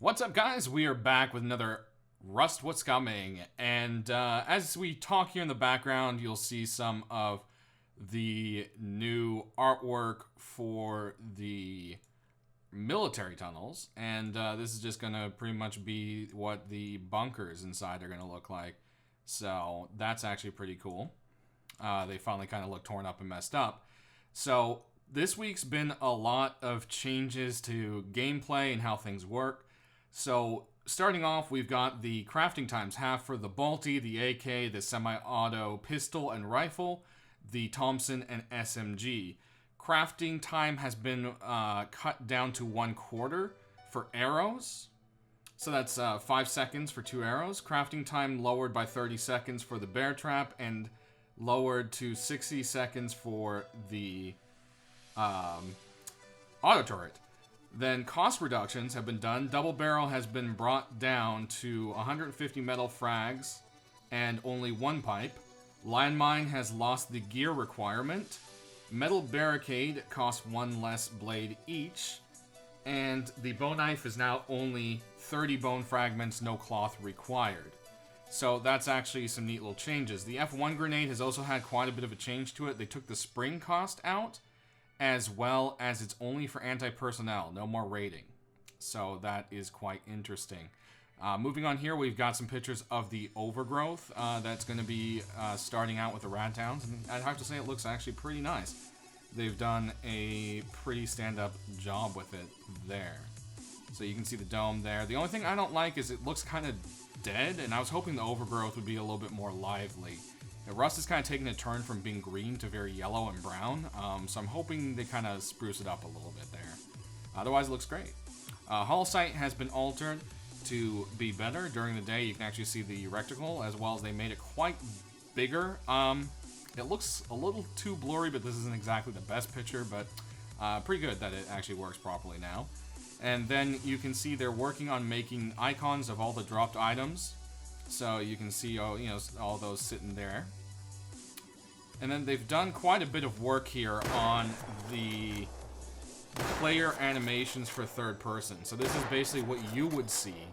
What's up, guys? We are back with another Rust What's Coming, and as we talk here in the background, you'll see some of the new artwork for the military tunnels, and this is just going to pretty much be what the bunkers inside are going to look like, so that's actually pretty cool. They finally kind of look torn up and messed up. So this week's been a lot of changes to gameplay and how things work. So starting off, we've got the crafting times half for the Balti, the AK, the semi-auto pistol and rifle, the Thompson and SMG. Crafting time has been cut down to 1/4 for arrows. So that's 5 seconds for 2 arrows. Crafting time lowered by 30 seconds for the bear trap and lowered to 60 seconds for the auto turret. Then cost reductions have been done. Double barrel has been brought down to 150 metal frags and only 1 pipe. Landmine has lost the gear requirement. Metal barricade costs 1 less blade each. And the bow knife is now only 30 bone fragments, no cloth required. So that's actually some neat little changes. The F1 grenade has also had quite a bit of a change to it. They took the spring cost out, as well as it's only for anti-personnel, no more raiding. So that is quite interesting. Moving on here, we've got some pictures of the Overgrowth that's going to be starting out with the radtowns, and I'd have to say it looks actually pretty nice. They've done a pretty stand-up job with it there. So you can see the dome there. The only thing I don't like is it looks kind of dead, and I was hoping the Overgrowth would be a little bit more lively. Rust is kind of taking a turn from being green to very yellow and brown, so I'm hoping they kind of spruce it up a little bit there. Otherwise, it looks great. Hull sight has been altered to be better. During the day, you can actually see the reticle, as well as they made it quite bigger. It looks a little too blurry, but this isn't exactly the best picture, but pretty good that it actually works properly now. And then you can see they're working on making icons of all the dropped items. So you can see, all those sitting there. And then they've done quite a bit of work here on the player animations for third person. So this is basically what you would see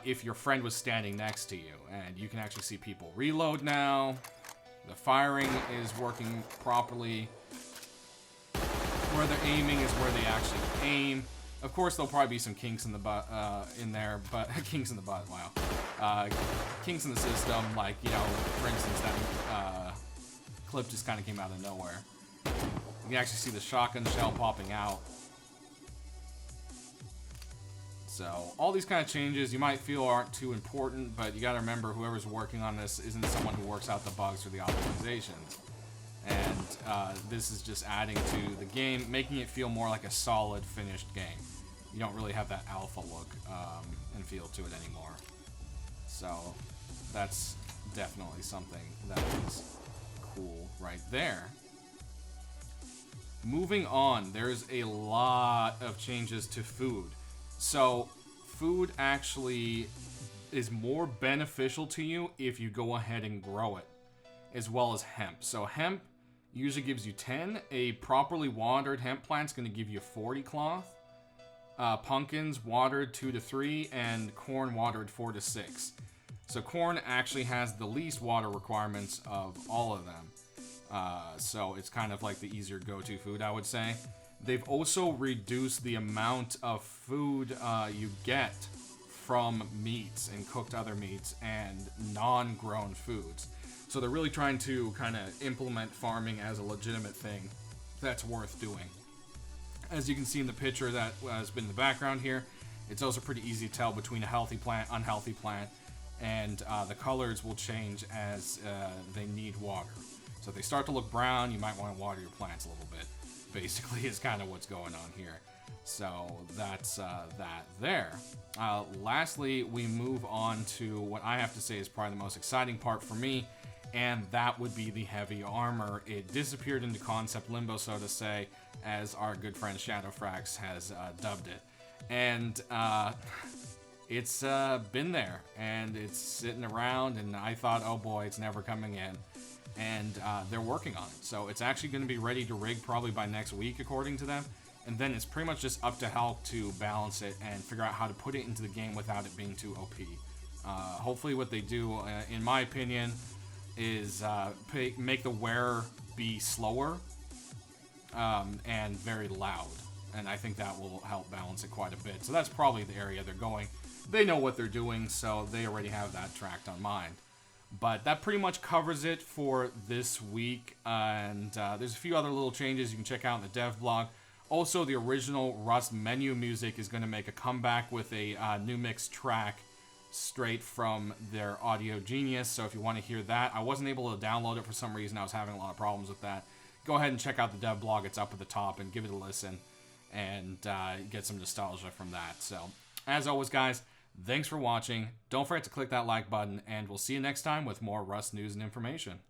if your friend was standing next to you. And you can actually see people reload now. The firing is working properly. Where they're aiming is where they actually aim. Of course, there'll probably be some kinks in the butt in there, but kinks in the butt. Wow, kinks in the system. Like, for instance, that clip just kind of came out of nowhere. You can actually see the shotgun shell popping out. So all these kind of changes you might feel aren't too important, but you got to remember whoever's working on this isn't someone who works out the bugs or the optimizations. And this is just adding to the game, making it feel more like a solid, finished game. You don't really have that alpha look and feel to it anymore. So that's definitely something that is cool right there. Moving on, there's a lot of changes to food. So food actually is more beneficial to you if you go ahead and grow it, as well as hemp. So hemp usually gives you 10. A properly watered hemp plant's going to give you 40 cloth. Pumpkins watered 2 to 3, and corn watered 4 to 6. So corn actually has the least water requirements of all of them. So it's kind of like the easier go-to food, I would say. They've also reduced the amount of food you get from meats and cooked other meats and non-grown foods. So they're really trying to kind of implement farming as a legitimate thing that's worth doing. As you can see in the picture that has been in the background here, it's also pretty easy to tell between a healthy plant, unhealthy plant, and the colors will change as they need water. So if they start to look brown, you might want to water your plants a little bit. Basically, is kind of what's going on here. So that's that there. Lastly, we move on to what I have to say is probably the most exciting part for me, and that would be the heavy armor. It disappeared into concept limbo, so to say, as our good friend Shadowfrax has dubbed it. And it's been there, and it's sitting around, and I thought, oh boy, it's never coming in. And they're working on it. So it's actually going to be ready to rig probably by next week, according to them. And then it's pretty much just up to Hulk to balance it and figure out how to put it into the game without it being too OP. Hopefully what they do, in my opinion, is make the wearer be slower and very loud. And I think that will help balance it quite a bit. So that's probably the area they're going. They know what they're doing, so they already have that tracked on mind. But that pretty much covers it for this week. And there's a few other little changes you can check out in the dev blog. Also, the original Rust menu music is going to make a comeback with a new mixed track straight from their Audio Genius. So if you want to hear that, I wasn't able to download it for some reason. I was having a lot of problems with that. Go ahead and check out the dev blog. It's up at the top, and give it a listen and get some nostalgia from that. So, as always, guys, thanks for watching. Don't forget to click that like button, and we'll see you next time with more Rust news and information.